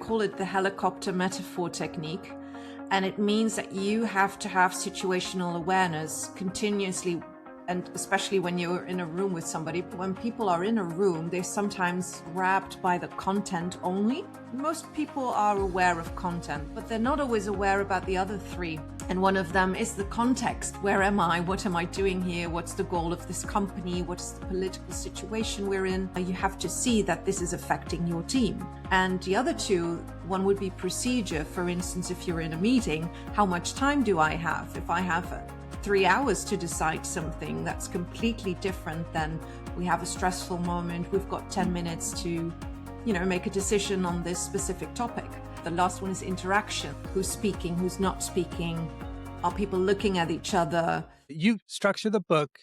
call it the helicopter metaphor technique. And it means that you have to have situational awareness continuously, and especially when you're in a room with somebody. When people are in a room, they're sometimes grabbed by the content only. Most people are aware of content, but they're not always aware about the other three. And one of them is the context. Where am I? What am I doing here? What's the goal of this company? What is the political situation we're in? You have to see that this is affecting your team. And the other two, one would be procedure. For instance, if you're in a meeting, how much time do I have? If I have 3 hours to decide something, that's completely different than we have a stressful moment, we've got 10 minutes to, make a decision on this specific topic. The last one is interaction. Who's speaking, who's not speaking? Are people looking at each other? You structure the book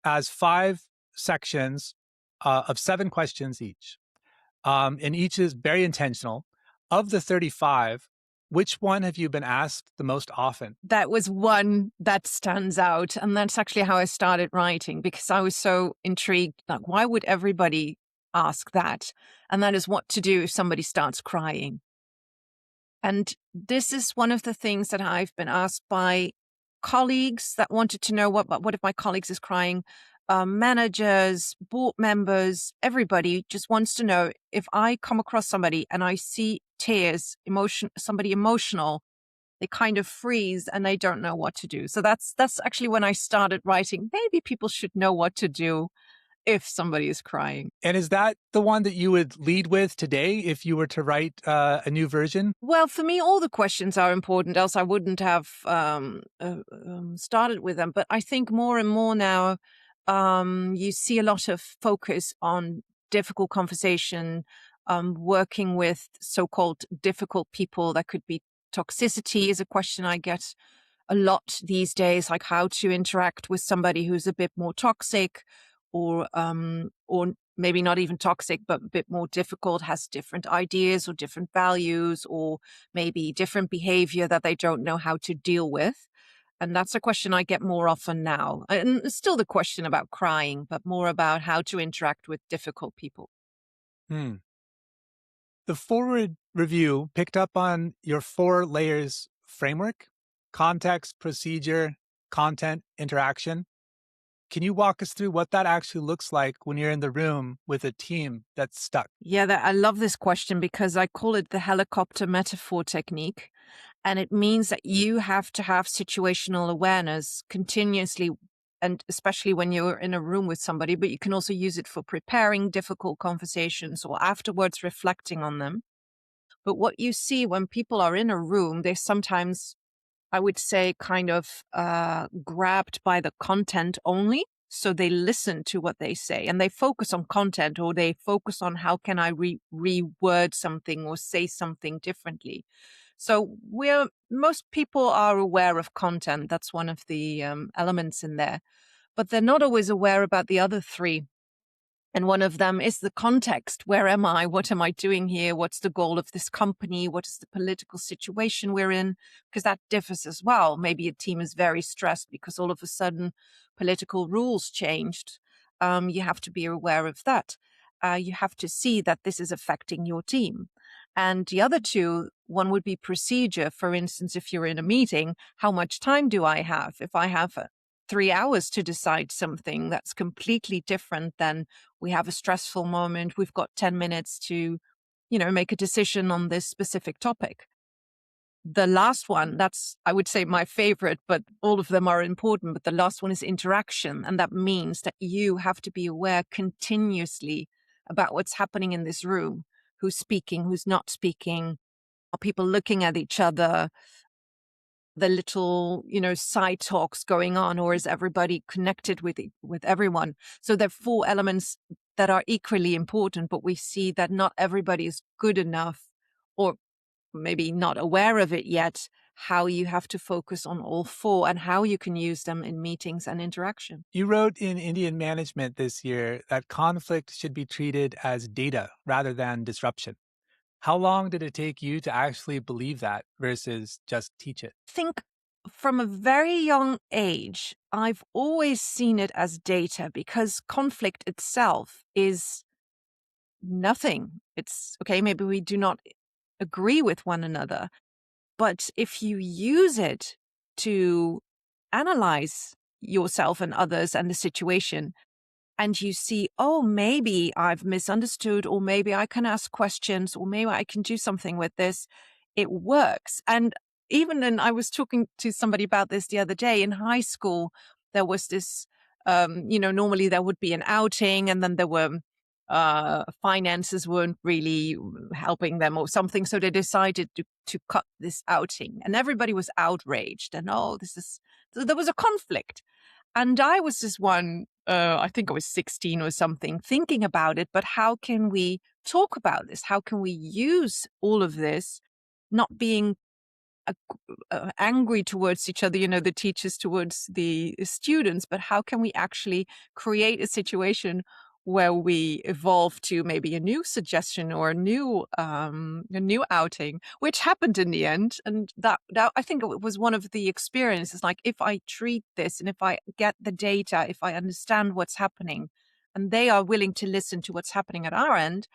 as 5 sections of 7 questions each. And each is very intentional. Of the 35, which one have you been asked the most often? That was one that stands out. And that's actually how I started writing, because I was so intrigued. Like, why would everybody ask that? And that is what to do if somebody starts crying. And this is one of the things that I've been asked by colleagues that wanted to know what if my colleagues is crying, managers, board members, everybody just wants to know, if I come across somebody and I see tears, somebody emotional, they kind of freeze and they don't know what to do. So that's actually when I started writing. Maybe people should know what to do if somebody is crying. And is that the one that you would lead with today if you were to write a new version? Well, for me, all the questions are important, else I wouldn't have started with them. But I think more and more now, you see a lot of focus on difficult conversation, working with so-called difficult people. That could be toxicity is a question I get a lot these days, like how to interact with somebody who's a bit more toxic, or maybe not even toxic, but a bit more difficult, has different ideas or different values, or maybe different behavior that they don't know how to deal with. And that's a question I get more often now. And it's still the question about crying, but more about how to interact with difficult people. The forward review picked up on your 4 layers framework: context, procedure, content, interaction. Can you walk us through what that actually looks like when you're in the room with a team that's stuck? Yeah, I love this question because I call it the helicopter metaphor technique. And it means that you have to have situational awareness continuously, and especially when you're in a room with somebody, but you can also use it for preparing difficult conversations or afterwards reflecting on them. But what you see when people are in a room, they're sometimes, I would say, kind of grabbed by the content only. So they listen to what they say and they focus on content, or they focus on how can I reword something or say something differently. So most people are aware of content. That's one of the elements in there, but they're not always aware about the other 3. And one of them is the context. Where am I? What am I doing here? What's the goal of this company? What is the political situation we're in? Because that differs as well. Maybe a team is very stressed because all of a sudden political rules changed. You have to be aware of that. You have to see that this is affecting your team. And the other 2, one would be procedure. For instance, if you're in a meeting, how much time do I have? If I have 3 hours to decide something, that's completely different than we have a stressful moment, we've got 10 minutes to, make a decision on this specific topic. The last one, that's, I would say, my favorite, but all of them are important. But the last one is interaction. And that means that you have to be aware continuously about what's happening in this room. Who's speaking, who's not speaking? Are people looking at each other? The little, side talks going on, or is everybody connected with everyone? So there are 4 elements that are equally important, but we see that not everybody is good enough, or maybe not aware of it yet, how you have to focus on all 4 and how you can use them in meetings and interaction. You wrote in Indian Management this year that conflict should be treated as data rather than disruption. How long did it take you to actually believe that versus just teach it? I think from a very young age, I've always seen it as data, because conflict itself is nothing. It's okay. Maybe we do not agree with one another. But if you use it to analyze yourself and others and the situation, and you see, oh, maybe I've misunderstood, or maybe I can ask questions, or maybe I can do something with this, it works. And even in, I was talking to somebody about this the other day in high school, there was this, normally there would be an outing, and then there were finances weren't really helping them or something. So they decided to cut this outing, and everybody was outraged. And oh, so there was a conflict. And I was just one, I think I was 16 or something, thinking about it. But how can we talk about this? How can we use all of this, not being angry towards each other, the teachers towards the students, but how can we actually create a situation where we evolve to maybe a new suggestion or a new outing, which happened in the end. And that I think it was one of the experiences. Like, if I treat this and if I get the data, if I understand what's happening, and they are willing to listen to what's happening at our end,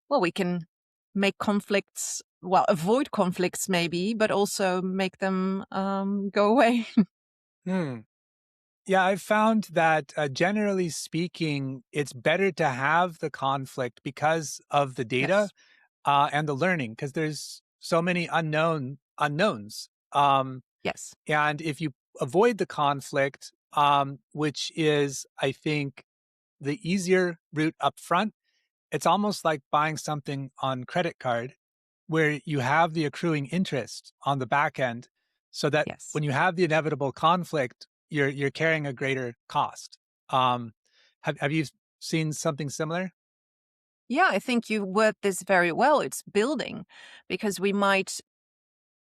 well, we can make conflicts, well, avoid conflicts maybe, but also make them go away. Hmm. Yeah, I've found that generally speaking, it's better to have the conflict because of the data Yes. and the learning, because there's so many unknowns. Yes. And if you avoid the conflict, which is, I think, the easier route up front, it's almost like buying something on credit card where you have the accruing interest on the back end so that Yes. when you have the inevitable conflict, you're carrying a greater cost. Um, have you seen something similar? Yeah, I think you word this very well. It's building, because we might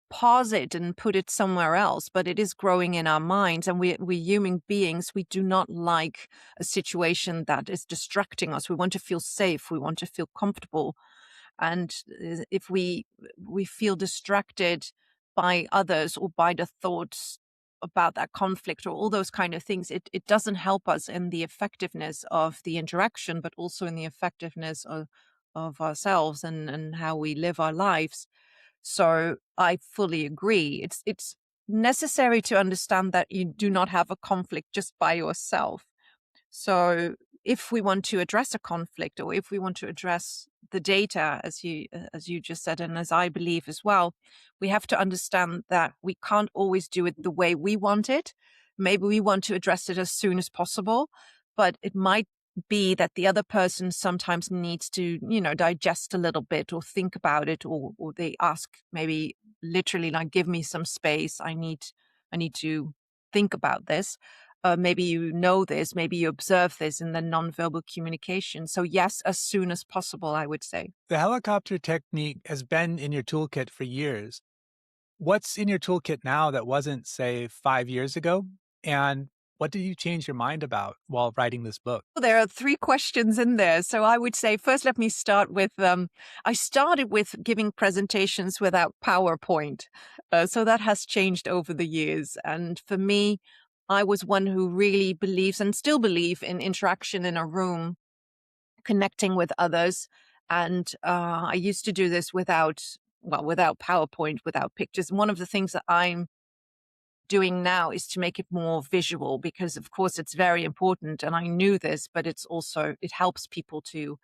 pause it and put it somewhere else, but it is growing in our minds. And we human beings, we do not like a situation that is distracting us. We want to feel safe. We want to feel comfortable. And if we feel distracted by others or by the thoughts about that conflict or all those kind of things, it doesn't help us in the effectiveness of the interaction, but also in the effectiveness of ourselves and how we live our lives. So I fully agree. It's necessary to understand that you do not have a conflict just by yourself. So if we want to address a conflict, or if we want to address the data, as you just said, and as I believe as well, we have to understand that we can't always do it the way we want it. Maybe we want to address it as soon as possible, but it might be that the other person sometimes needs to, digest a little bit or think about it, or they ask maybe literally, like, give me some space. I need to think about this. Maybe you know this, maybe you observe this in the nonverbal communication. So yes, as soon as possible, I would say. The helicopter technique has been in your toolkit for years. What's in your toolkit now that wasn't, say, 5 years ago? And what did you change your mind about while writing this book? There are three questions in there. So I would say, first, let me start with I started with giving presentations without PowerPoint. So that has changed over the years. And for me, I was one who really believes and still believe in interaction in a room, connecting with others. And I used to do this without PowerPoint, without pictures. One of the things that I'm doing now is to make it more visual, because of course it's very important, and I knew this, but it helps people to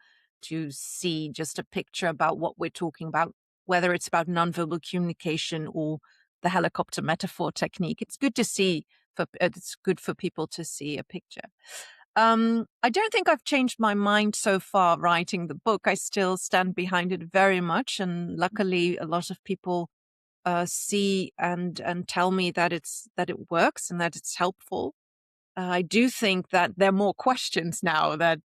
see just a picture about what we're talking about, whether it's about nonverbal communication or the helicopter metaphor technique. It's good for people to see a picture. I don't think I've changed my mind so far writing the book. I still stand behind it very much, and luckily a lot of people see and tell me that it works and that it's helpful. I do think that there are more questions now, that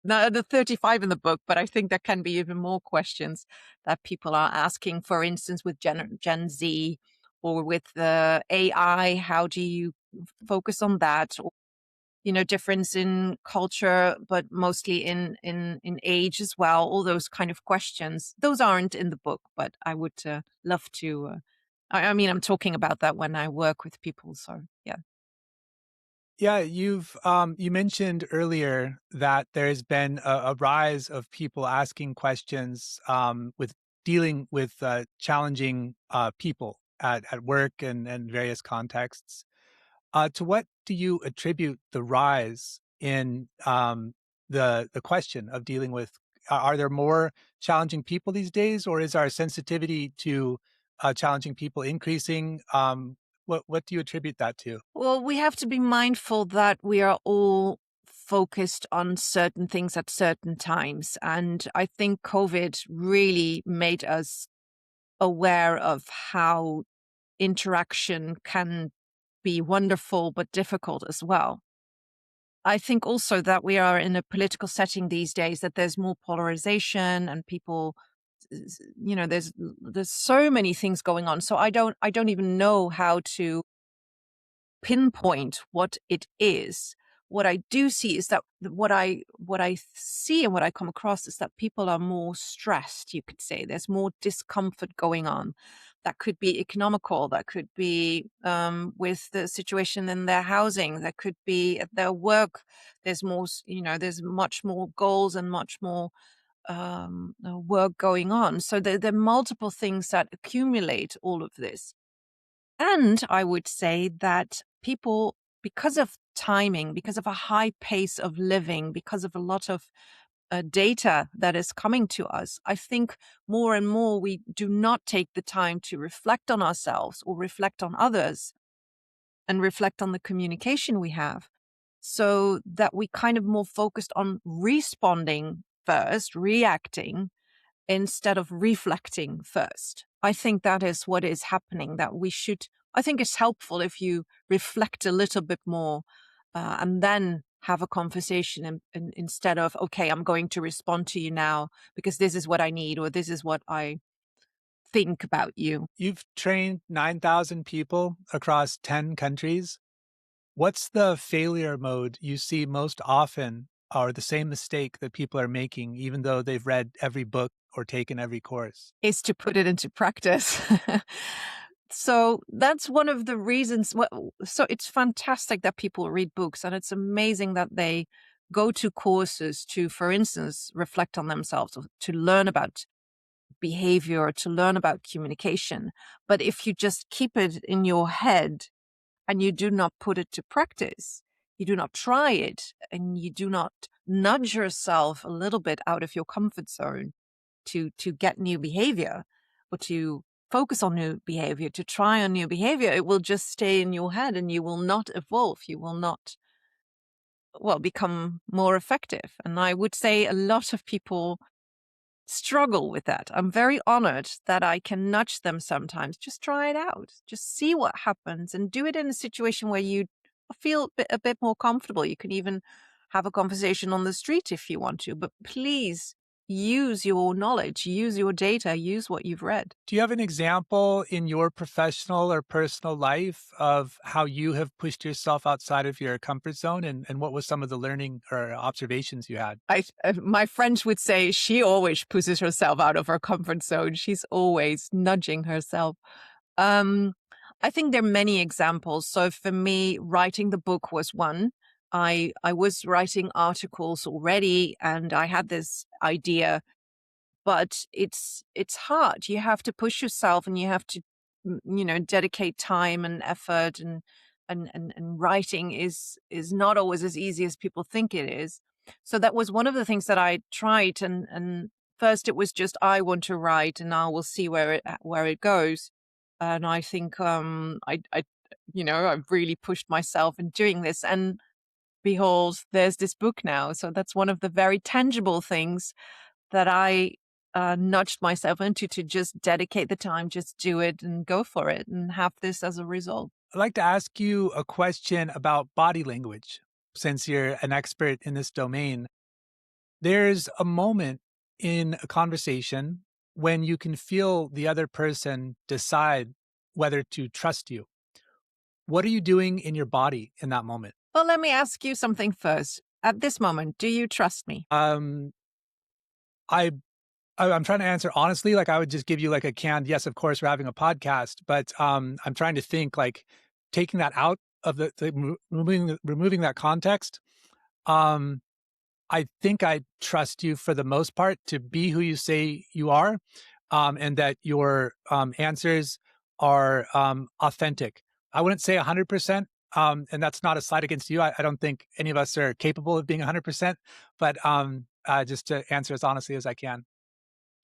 the 35 in the book, but I think there can be even more questions that people are asking. For instance, with Gen Z, or with the AI, how do you focus on that? Or, difference in culture, but mostly in age as well. All those kind of questions. Those aren't in the book, but I would love to. I mean, I'm talking about that when I work with people. So yeah. Yeah, you mentioned earlier that there's been a rise of people asking questions with dealing with challenging people at work and various contexts. To what do you attribute the rise in the question of dealing with? Are there more challenging people these days, or is our sensitivity to challenging people increasing? What do you attribute that to? Well, we have to be mindful that we are all focused on certain things at certain times. And I think COVID really made us aware of how interaction can be wonderful but difficult as well. I think also that we are in a political setting these days that there's more polarization and people there's so many things going on. So I don't even know how to pinpoint what it is. What I do see is that what I see and what I come across is that people are more stressed, you could say. There's more discomfort going on. That could be economical, that could be with the situation in their housing, that could be at their work. There's more, there's much more goals and much more work going on. So there are multiple things that accumulate all of this. And I would say that people, because of timing, because of a high pace of living, because of a lot of data that is coming to us, I think more and more we do not take the time to reflect on ourselves or reflect on others and reflect on the communication we have. So that we kind of more focused on responding first, reacting, instead of reflecting first. I think that is what is happening, that we should, I think it's helpful if you reflect a little bit more and then have a conversation instead of, okay, I'm going to respond to you now because this is what I need or this is what I think about you. You've trained 9,000 people across 10 countries. What's the failure mode you see most often, or the same mistake that people are making, even though they've read every book or taken every course? Is to put it into practice. So that's one of the reasons. So it's fantastic that people read books, and it's amazing that they go to courses to, for instance, reflect on themselves, or to learn about behavior, or to learn about communication. But if you just keep it in your head and you do not put it to practice, you do not try it, and you do not nudge yourself a little bit out of your comfort zone to get new behavior or to focus on new behavior, to try on new behavior, it will just stay in your head and you will not evolve. You will not, well, become more effective. And I would say a lot of people struggle with that. I'm very honored that I can nudge them sometimes. Just try it out. Just see what happens and do it in a situation where you feel a bit more comfortable. You can even have a conversation on the street if you want to, but please use your knowledge, use your data, use what you've read. Do you have an example in your professional or personal life of how you have pushed yourself outside of your comfort zone, and what was some of the learning or observations you had? My French would say she always pushes herself out of her comfort zone. She's always nudging herself. Um, I think there are many examples. So for me, writing the book was one. I was writing articles already, and I had this idea, but it's hard. You have to push yourself, and you have to dedicate time and effort, and writing is not always as easy as people think it is. So that was one of the things that I tried, and first it was just I want to write, and now we'll see where it goes. And I think I've really pushed myself in doing this, and behold, there's this book now. So that's one of the very tangible things that I nudged myself into, to just dedicate the time, just do it and go for it and have this as a result. I'd like to ask you a question about body language, since you're an expert in this domain. There's a moment in a conversation when you can feel the other person decide whether to trust you. What are you doing in your body in that moment? Well, let me ask you something first. At this moment, do you trust me? Um, I I'm trying to answer honestly. Like, I would just give you like a canned yes, of course, we're having a podcast. But I'm trying to think, like, taking that out of removing that context. Um, I think I trust you for the most part to be who you say you are. and that your answers are authentic. I wouldn't say 100%, and that's not a slight against you. I don't think any of us are capable of being 100%, but just to answer as honestly as I can.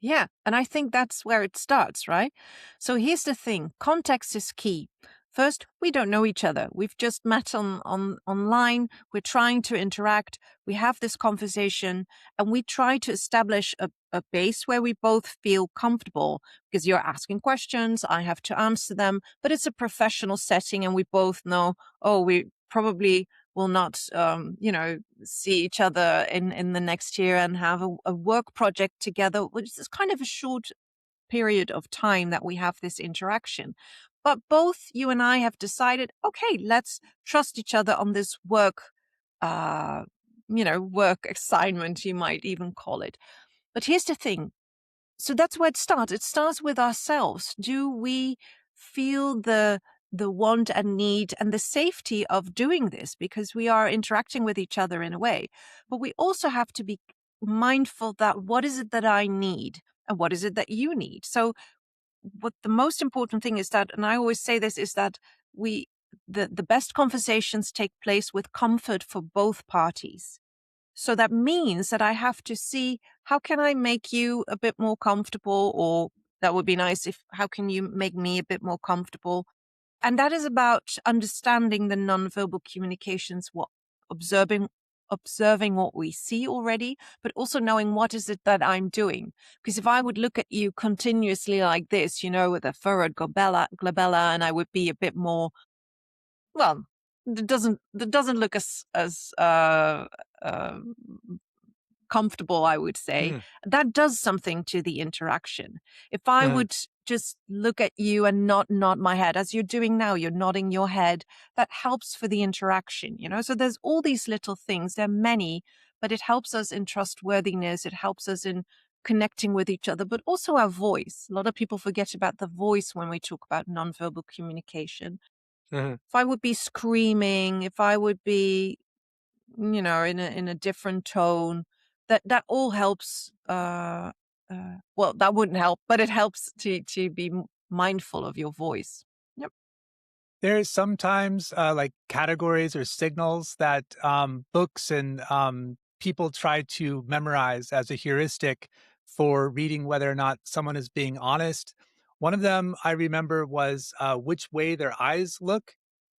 Yeah, and I think that's where it starts, right? So here's the thing, context is key. First, we don't know each other. We've just met on online. We're trying to interact. We have this conversation and we try to establish a base where we both feel comfortable because you're asking questions. I have to answer them, but it's a professional setting and we both know, oh, we probably will not, see each other in the next year and have a work project together, which is kind of a short period of time that we have this interaction. But both you and I have decided, okay, let's trust each other on this uh, work assignment, you might even call it. But here's the thing. So that's where it starts. It starts with ourselves. Do we feel the want and need and the safety of doing this because we are interacting with each other in a way. But we also have to be mindful that what is it that I need and what is it that you need. So what the most important thing is that, and I always say this, is that we the best conversations take place with comfort for both parties. So that means that I have to see how can I make you a bit more comfortable, or that would be nice if how can you make me a bit more comfortable? And that is about understanding the nonverbal communications, what observing observing what we see already, but also knowing what is it that I'm doing. Because if I would look at you continuously like this, with a furrowed glabella, and I would be a bit more, well, it doesn't look as comfortable, I would say, Mhm, that does something to the interaction. If I mhm, would just look at you and not nod my head, as you're doing now, you're nodding your head, that helps for the interaction. So there's all these little things, there are many, but it helps us in trustworthiness, it helps us in connecting with each other, but also our voice. A lot of people forget about the voice when we talk about nonverbal communication. mhm. If I would be screaming, if I would be in a different tone. That all helps. Well, that wouldn't help, but it helps to be mindful of your voice. Yep. There's sometimes like categories or signals that books and people try to memorize as a heuristic for reading whether or not someone is being honest. One of them I remember was which way their eyes look.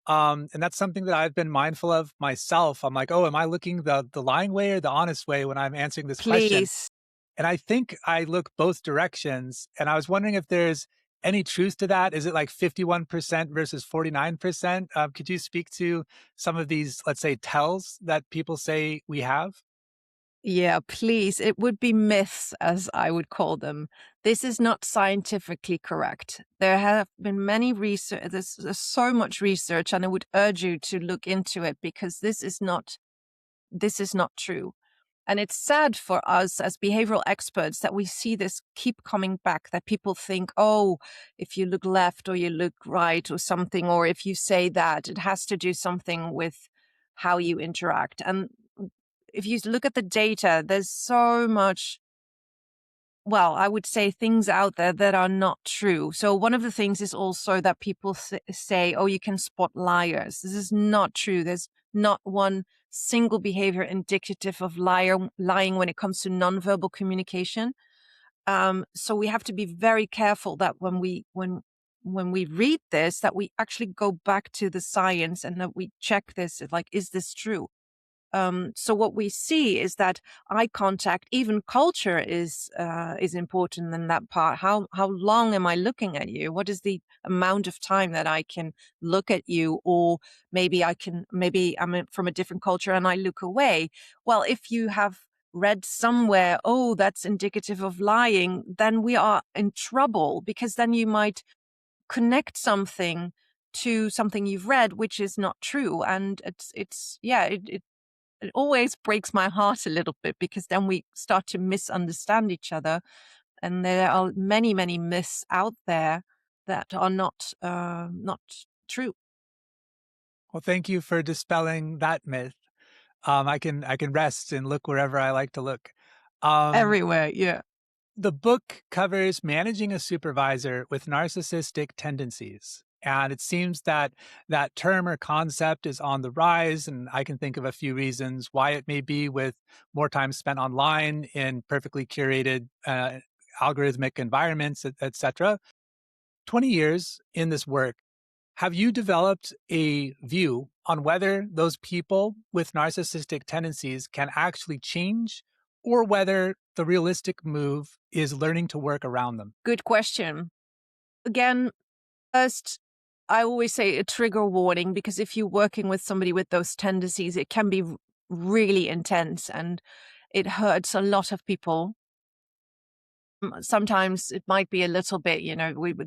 And that's something that I've been mindful of myself. I'm like, oh, am I looking the lying way or the honest way when I'm answering this question? Please. And I think I look both directions, and I was wondering if there's any truth to that. Is it like 51% versus 49%? Could you speak to some of these, let's say, tells that people say we have? Yeah, please. It would be myths, as I would call them. This is not scientifically correct. There have been many research. There's so much research, and I would urge you to look into it because this is not true. And it's sad for us as behavioral experts that we see this keep coming back, that people think, oh, if you look left or you look right or something, or if you say that, it has to do something with how you interact. And if you look at the data, there's so much, well, I would say things out there that are not true. So one of the things is also that people say, oh, you can spot liars. This is not true. There's not one single behavior indicative of lying when it comes to nonverbal communication. So we have to be very careful that when we read this, that we actually go back to the science and that we check this, like, is this true? So what we see is that eye contact, even culture, is important in that part. How long am I looking at you? What is the amount of time that I can look at you? Or maybe I'm from a different culture and I look away. Well, if you have read somewhere, oh, that's indicative of lying, then we are in trouble because then you might connect something to something you've read, which is not true. And it's yeah, it always breaks my heart a little bit because then we start to misunderstand each other. And there are many, many myths out there that are not true. Well, thank you for dispelling that myth. I can rest and look wherever I like to look. Um, Everywhere, yeah. The book covers managing a supervisor with narcissistic tendencies. And it seems that that term or concept is on the rise. And I can think of a few reasons why it may be, with more time spent online in perfectly curated algorithmic environments, et cetera. 20 years in this work, have you developed a view on whether those people with narcissistic tendencies can actually change, or whether the realistic move is learning to work around them? Good question. Again, first, I always say a trigger warning, because if you're working with somebody with those tendencies, it can be really intense and it hurts a lot of people. Sometimes it might be a little bit,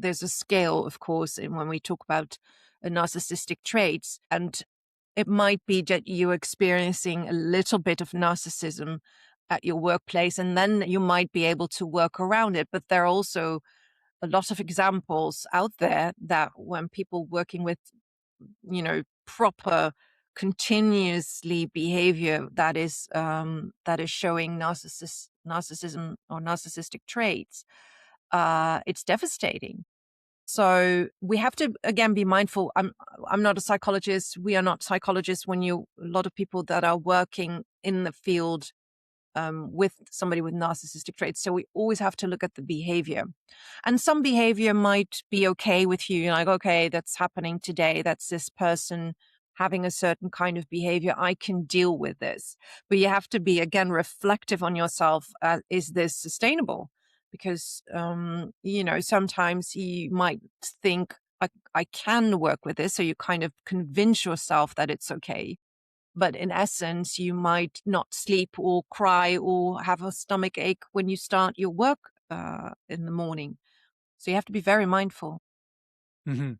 there's a scale, of course, when we talk about narcissistic traits. And it might be that you're experiencing a little bit of narcissism at your workplace, and then you might be able to work around it. But there are also a lot of examples out there that when people working with, proper continuously behavior that is showing narcissism or narcissistic traits, it's devastating. So we have to again be mindful. I'm not a psychologist. We are not psychologists. When you a lot of people that are working in the field with somebody with narcissistic traits. So we always have to look at the behavior. And some behavior might be okay with you. You're like, okay, that's happening today. That's this person having a certain kind of behavior. I can deal with this. But you have to be, again, reflective on yourself. Is this sustainable? Because, sometimes you might think, I can work with this. So you kind of convince yourself that it's okay, but in essence, you might not sleep or cry or have a stomach ache when you start your work in the morning. So you have to be very mindful. Mhm.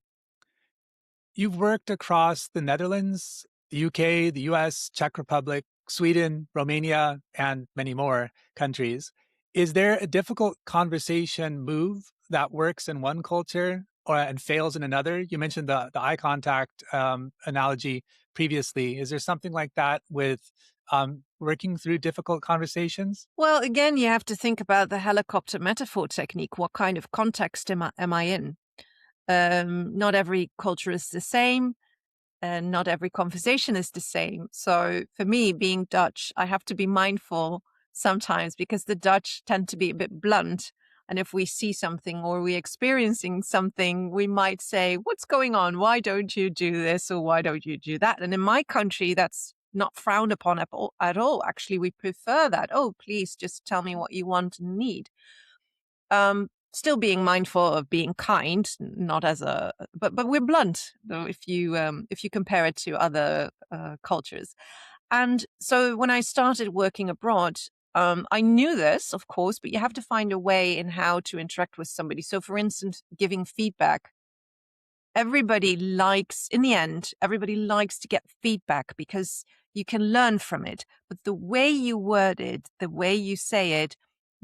You've worked across the Netherlands, the UK, the US, Czech Republic, Sweden, Romania, and many more countries. Is there a difficult conversation move that works in one culture and fails in another? You mentioned the eye contact analogy previously. Is there something like that with working through difficult conversations? Well, again, you have to think about the helicopter metaphor technique. What kind of context am I in? Not every culture is the same, and not every conversation is the same. So for me, being Dutch, I have to be mindful sometimes, because the Dutch tend to be a bit blunt. And if we see something or we're experiencing something, we might say, what's going on? Why don't you do this? Or why don't you do that? And in my country, that's not frowned upon at all. Actually, we prefer that. Oh, please just tell me what you want and need. Still being mindful of being kind, not as a, but we're blunt though if you compare it to other cultures. And so when I started working abroad, I knew this, of course, but you have to find a way in how to interact with somebody. So, for instance, giving feedback. Everybody likes, in the end, everybody likes to get feedback because you can learn from it. But the way you word it, the way you say it,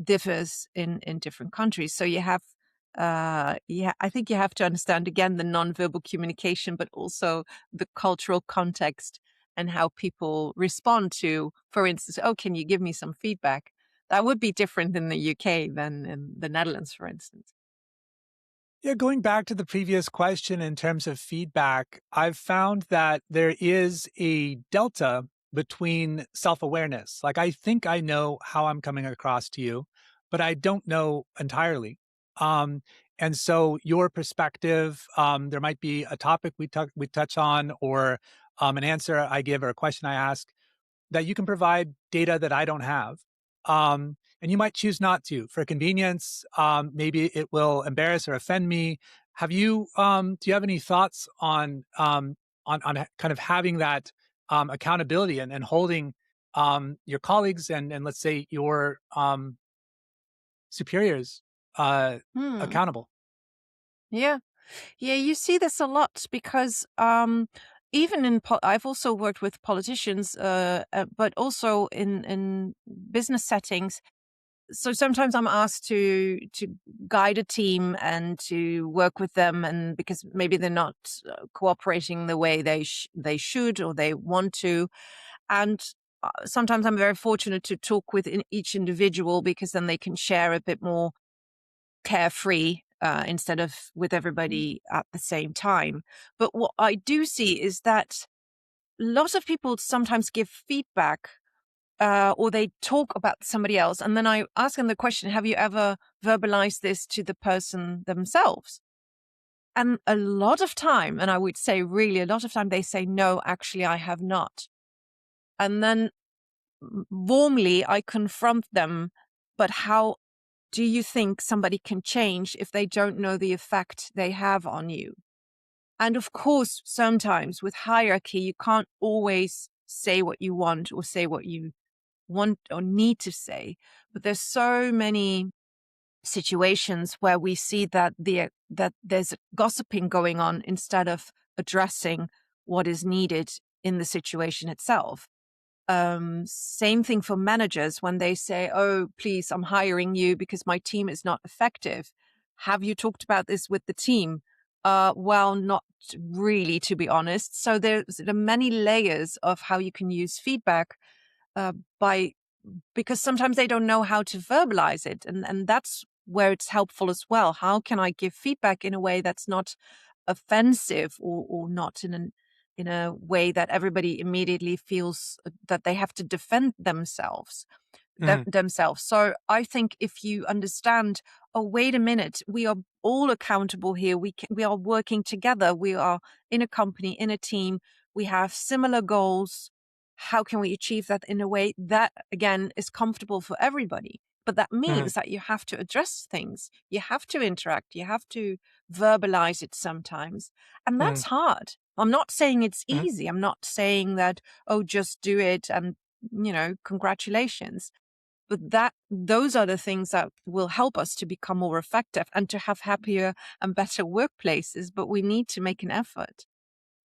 differs in different countries. So you have, yeah, I think you have to understand again the nonverbal communication, but also the cultural context and how people respond to, for instance, oh, can you give me some feedback? That would be different in the UK than in the Netherlands, for instance. Yeah, going back to the previous question in terms of feedback, I've found that there is a delta between self awareness. Like, I think I know how I'm coming across to you, but I don't know entirely. Um, and so, your perspective, there might be a topic we touch on, or an answer I give, or a question I ask, that you can provide data that I don't have. And you might choose not to for convenience. Maybe it will embarrass or offend me. Do you have any thoughts on kind of having that accountability, and holding your colleagues and let's say your superiors uh, Hmm. accountable? Yeah. Yeah, you see this a lot because even I've also worked with politicians, but also in business settings. So sometimes I'm asked to guide a team and to work with them, and because maybe they're not cooperating the way they should or they want to, and sometimes I'm very fortunate to talk with each individual, because then they can share a bit more carefree instead of with everybody at the same time. But what I do see is that lots of people sometimes give feedback, or they talk about somebody else, and then I ask them the question, have you ever verbalized this to the person themselves? And a lot of time, and I would say really a lot of time, they say, no, actually, I have not. And then warmly, I confront them, but how do you think somebody can change if they don't know the effect they have on you? And of course, sometimes with hierarchy, you can't always say what you want or say what you want or need to say. But there's so many situations where we see that that there's gossiping going on instead of addressing what is needed in the situation itself. Same thing for managers when they say, oh, please, I'm hiring you because my team is not effective. Have you talked about this with the team? Well, not really, to be honest. So there's many layers of how you can use feedback by because sometimes they don't know how to verbalize it. And that's where it's helpful as well. How can I give feedback in a way that's not offensive, or not in a way that everybody immediately feels that they have to defend themselves? Themselves. So I think if you understand, oh, wait a minute, we are all accountable here. We are working together. We are in a company, in a team. We have similar goals. How can we achieve that in a way that, again, is comfortable for everybody? But that means that you have to address things. You have to interact. You have to verbalize it sometimes. And that's hard. I'm not saying it's easy. I'm not saying that, oh, just do it and, congratulations. But those are the things that will help us to become more effective and to have happier and better workplaces. But we need to make an effort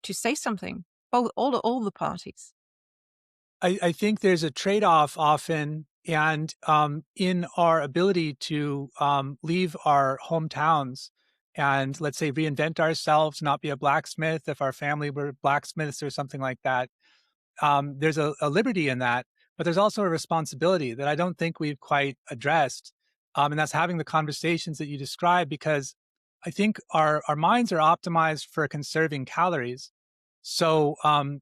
to say something, both all the parties. I think there's a trade-off often, and in our ability to leave our hometowns and, let's say, reinvent ourselves, not be a blacksmith if our family were blacksmiths or something like that. There's a liberty in that, but there's also a responsibility that I don't think we've quite addressed. And that's having the conversations that you described, because I think our minds are optimized for conserving calories. So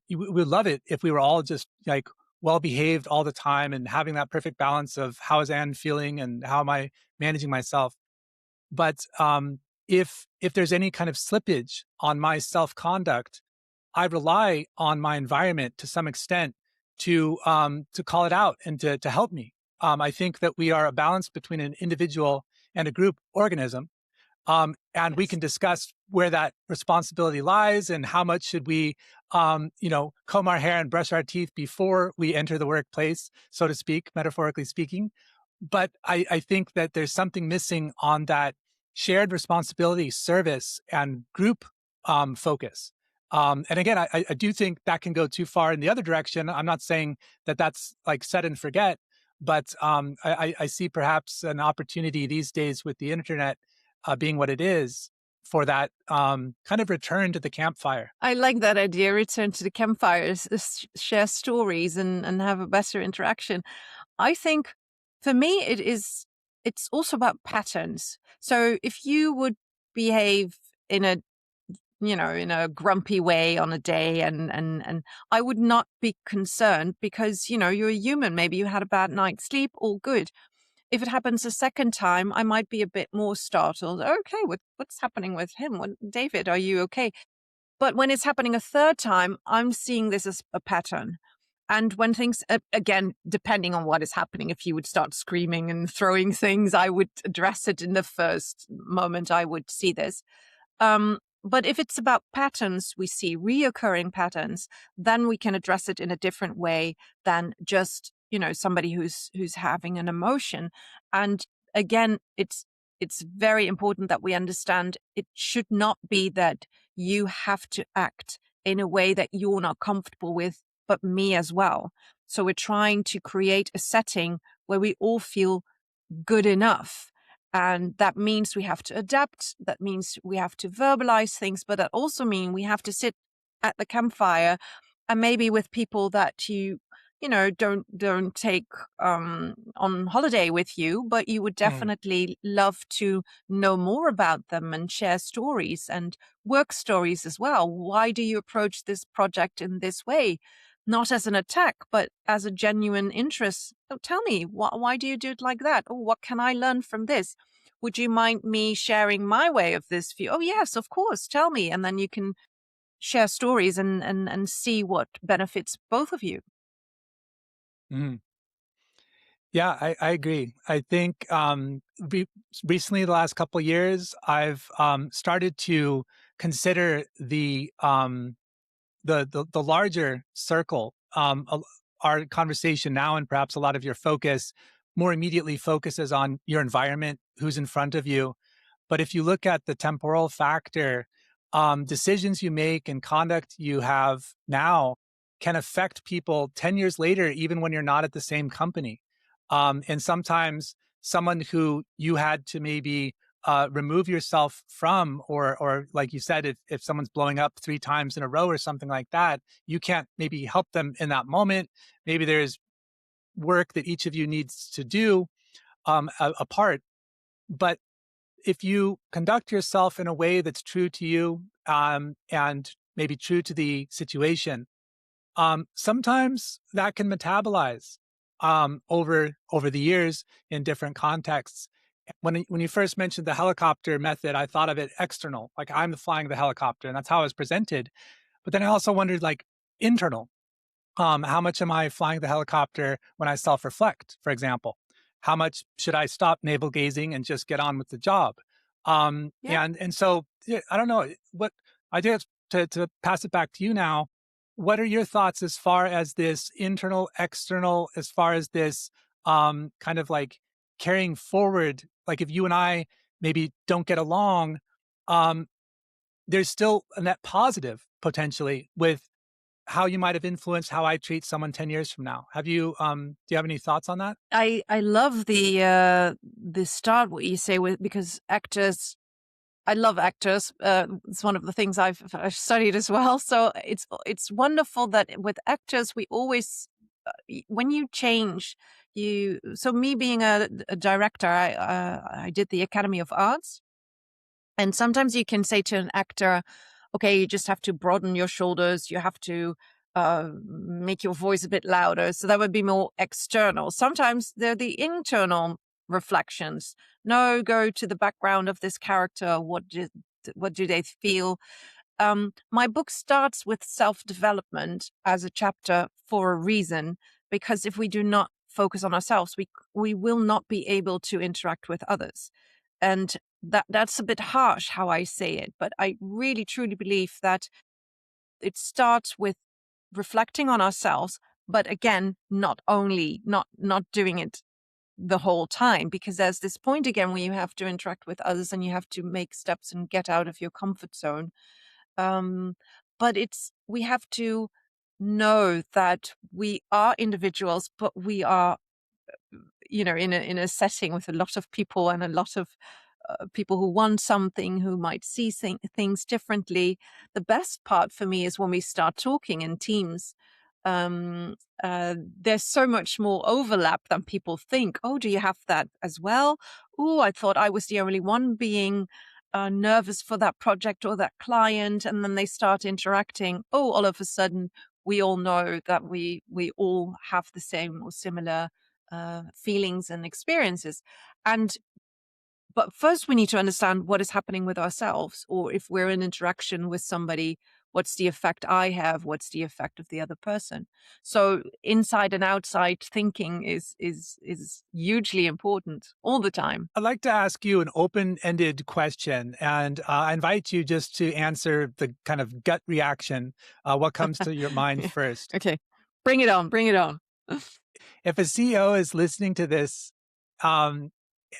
we'd love it if we were all just like well behaved all the time and having that perfect balance of how is Anne feeling and how am I managing myself. But if there's any kind of slippage on my self conduct, I rely on my environment to some extent to call it out and to help me. I think that we are a balance between an individual and a group organism. And we Yes. can discuss where that responsibility lies and how much should we, comb our hair and brush our teeth before we enter the workplace, so to speak, metaphorically speaking. But I think that there's something missing on that shared responsibility, service, and group focus. And again, I do think that can go too far in the other direction. I'm not saying that that's like set and forget, but I see perhaps an opportunity these days with the internet being what it is for that kind of return to the campfire. I like that idea. Return to the campfires, share stories, and have a better interaction. I think for me, it's also about patterns. So if you would behave in a grumpy way on a day, and I would not be concerned, because, you're a human. Maybe you had a bad night's sleep, all good. If it happens a second time, I might be a bit more startled. Okay, what's happening with him? David, are you okay? But when it's happening a third time, I'm seeing this as a pattern. And when things, again, depending on what is happening, if you would start screaming and throwing things, I would address it in the first moment I would see this. But if it's about patterns, we see reoccurring patterns, then we can address it in a different way than just, somebody who's having an emotion. And again, it's very important that we understand it should not be that you have to act in a way that you're not comfortable with, but me as well. So we're trying to create a setting where we all feel good enough. And that means we have to adapt. That means we have to verbalize things, but that also means we have to sit at the campfire, and maybe with people that you don't take on holiday with you, but you would Mm, definitely love to know more about them and share stories and work stories as well. Why do you approach this project in this way? Not as an attack, but as a genuine interest. Oh, tell me, why do you do it like that? Oh, what can I learn from this? Would you mind me sharing my way of this view? Oh, yes, of course. Tell me. And then you can share stories and see what benefits both of you. mhm. Yeah, I agree. I think recently, the last couple of years, I've started to consider the larger circle. Our conversation now, and perhaps a lot of your focus, more immediately focuses on your environment, who's in front of you. But if you look at the temporal factor, decisions you make and conduct you have now can affect people 10 years later, even when you're not at the same company. And sometimes someone who you had to maybe remove yourself from, or like you said, if someone's blowing up 3 times in a row or something like that, you can't maybe help them in that moment. Maybe there's work that each of you needs to do apart. But if you conduct yourself in a way that's true to you, and maybe true to the situation, sometimes that can metabolize over the years in different contexts. When you first mentioned the helicopter method, I thought of it external, like I'm flying the helicopter, and that's how I was presented. But then I also wondered, like, internal. How much am I flying the helicopter when I self-reflect, for example? How much should I stop navel gazing and just get on with the job? Yeah. And so yeah, I don't know what I guess to pass it back to you now. What are your thoughts as far as this internal, external, as far as this kind of like carrying forward? Like if you and I maybe don't get along, um, there's still a net positive potentially with how you might have influenced how I treat someone 10 years from now. Do you have any thoughts on that? I love the start what you say with because actors I love actors. It's one of the things I've studied as well. So it's wonderful that with actors we always when you change you. So me being a director, I did the Academy of Arts, and sometimes you can say to an actor, okay, you just have to broaden your shoulders. You have to make your voice a bit louder. So that would be more external. Sometimes they're the internal reflections. No, go to the background of this character. What do they feel? My book starts with self development as a chapter for a reason, because if we do not focus on ourselves, we will not be able to interact with others. And that's a bit harsh how I say it, but I really truly believe that it starts with reflecting on ourselves, but again, not doing it the whole time, because there's this point again where you have to interact with others and you have to make steps and get out of your comfort zone. um, but we have to know that we are individuals, but we are, in a setting with a lot of people and a lot of people who want something, who might see things differently. The best part for me is when we start talking in teams. Um, there's so much more overlap than people think. Oh, do you have that as well? Oh, I thought I was the only one being nervous for that project or that client. And then they start interacting. Oh, all of a sudden, we all know that we all have the same or similar feelings and experiences. And but first, we need to understand what is happening with ourselves, or if we're in interaction with somebody, what's the effect I have? What's the effect of the other person? So, inside and outside thinking is hugely important all the time. I'd like to ask you an open-ended question, and I invite you just to answer the kind of gut reaction. What comes to your mind Yeah. first? Okay, bring it on, bring it on. If a CEO is listening to this, um,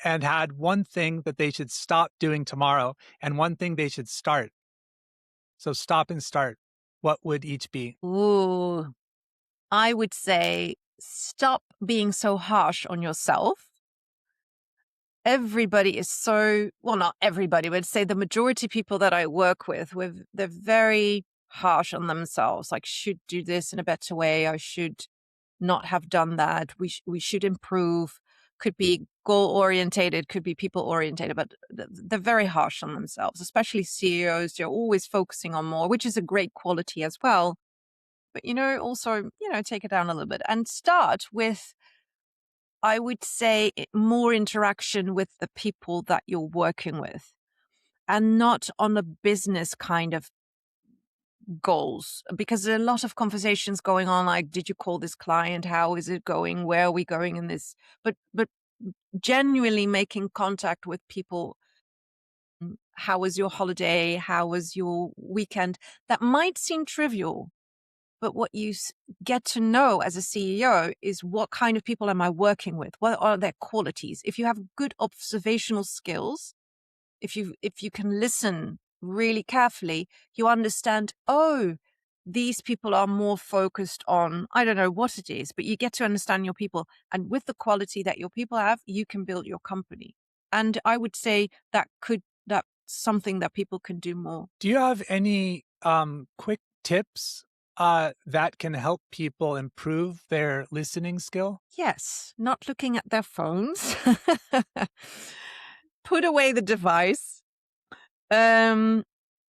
and had one thing that they should stop doing tomorrow and one thing they should start, so stop and start, what would each be? Ooh, I would say stop being so harsh on yourself. Everybody is so, well, not everybody, but say the majority people that I work with, they're very harsh on themselves. Like, should do this in a better way. I should not have done that. We should improve. Could be goal orientated, could be people orientated, but they're very harsh on themselves, especially CEOs. They're always focusing on more, which is a great quality as well. But, also, take it down a little bit and start with, I would say, more interaction with the people that you're working with and not on a business kind of goals, because there are a lot of conversations going on, like, did you call this client? How is it going? Where are we going in this? But genuinely making contact with people. How was your holiday? How was your weekend? That might seem trivial, but what you get to know as a CEO is, what kind of people am I working with? What are their qualities? If you have good observational skills, if you can listen really carefully, you understand, oh, these people are more focused on, I don't know what it is, but you get to understand your people. And with the quality that your people have, you can build your company. And I would say that's something that people can do more. Do you have any quick tips that can help people improve their listening skill? Yes, not looking at their phones. Put away the device. Um,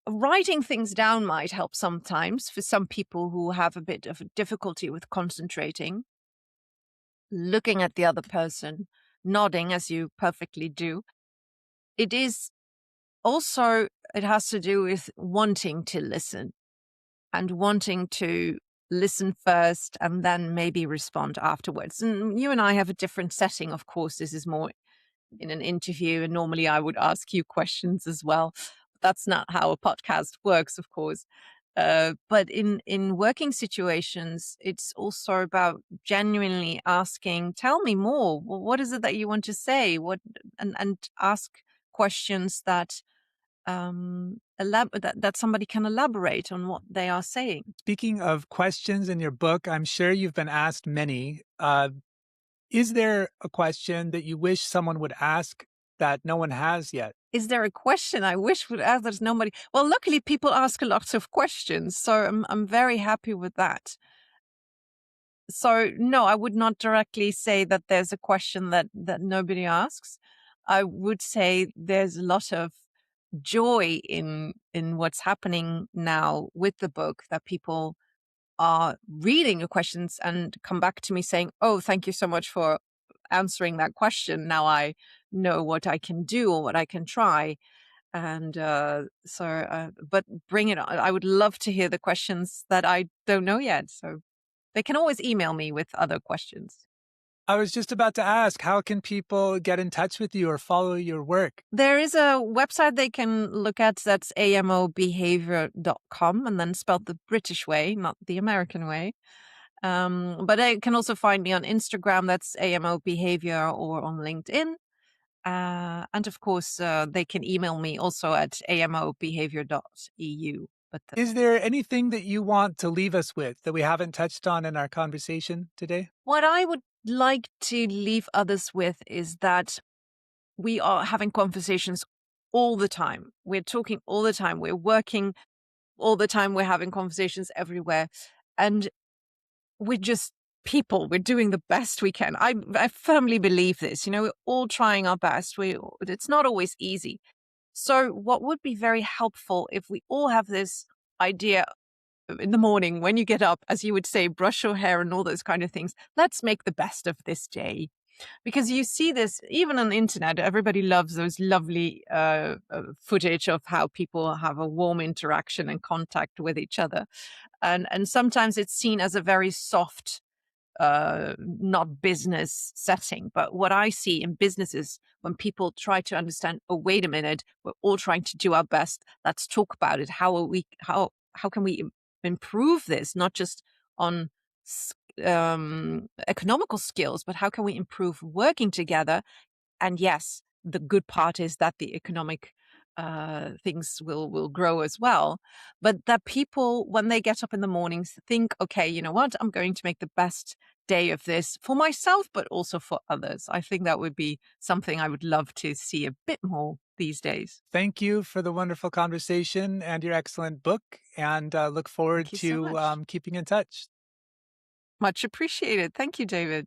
Writing things down might help sometimes for some people who have a bit of a difficulty with concentrating. Looking at the other person, nodding as you perfectly do. It is also, it has to do with wanting to listen and wanting to listen first and then maybe respond afterwards. And you and I have a different setting, of course. This is more in an interview, and normally I would ask you questions as well. That's not how a podcast works, of course. But in working situations, it's also about genuinely asking, "Tell me more. What is it that you want to say?" And ask questions that that somebody can elaborate on what they are saying. Speaking of questions in your book, I'm sure you've been asked many. Is there a question that you wish someone would ask that no one has yet? Is there a question I wish would ask? There's nobody. Well, luckily people ask a lot of questions, so I'm very happy with that. So no, I would not directly say that there's a question that nobody asks. I would say there's a lot of joy in what's happening now with the book, that people are reading your questions and come back to me saying, "Oh, thank you so much for answering that question. Now I know what I can do or what I can try." And but bring it on. I would love to hear the questions that I don't know yet. So they can always email me with other questions. I was just about to ask, how can people get in touch with you or follow your work? There is a website they can look at, that's amobehavior.com, and then spelled the British way, not the American way. But they can also find me on Instagram, that's AMO Behavior, or on LinkedIn. And of course, they can email me also at amobehavior.eu. But Is there anything that you want to leave us with that we haven't touched on in our conversation today? what I would like to leave others with is that we are having conversations all the time. We're talking all the time. We're working all the time. We're having conversations everywhere. And we're just people. We're doing the best we can. I firmly believe this. We're all trying our best. It's not always easy. So what would be very helpful if we all have this idea in the morning when you get up, as you would say, brush your hair and all those kind of things. Let's make the best of this day. Because you see this even on the internet. Everybody loves those lovely footage of how people have a warm interaction and contact with each other. And sometimes it's seen as a very soft, not business setting. But what I see in businesses, when people try to understand, oh, wait a minute, we're all trying to do our best. Let's talk about it. How can we improve this? Not just on economical skills, but how can we improve working together? And yes, the good part is that the economic things will grow as well. But that people, when they get up in the mornings, think, okay, you know what? I'm going to make the best day of this for myself, but also for others. I think that would be something I would love to see a bit more these days. Thank you for the wonderful conversation and your excellent book, and look Thank forward you so to much. keeping in touch. Much appreciated. Thank you, David.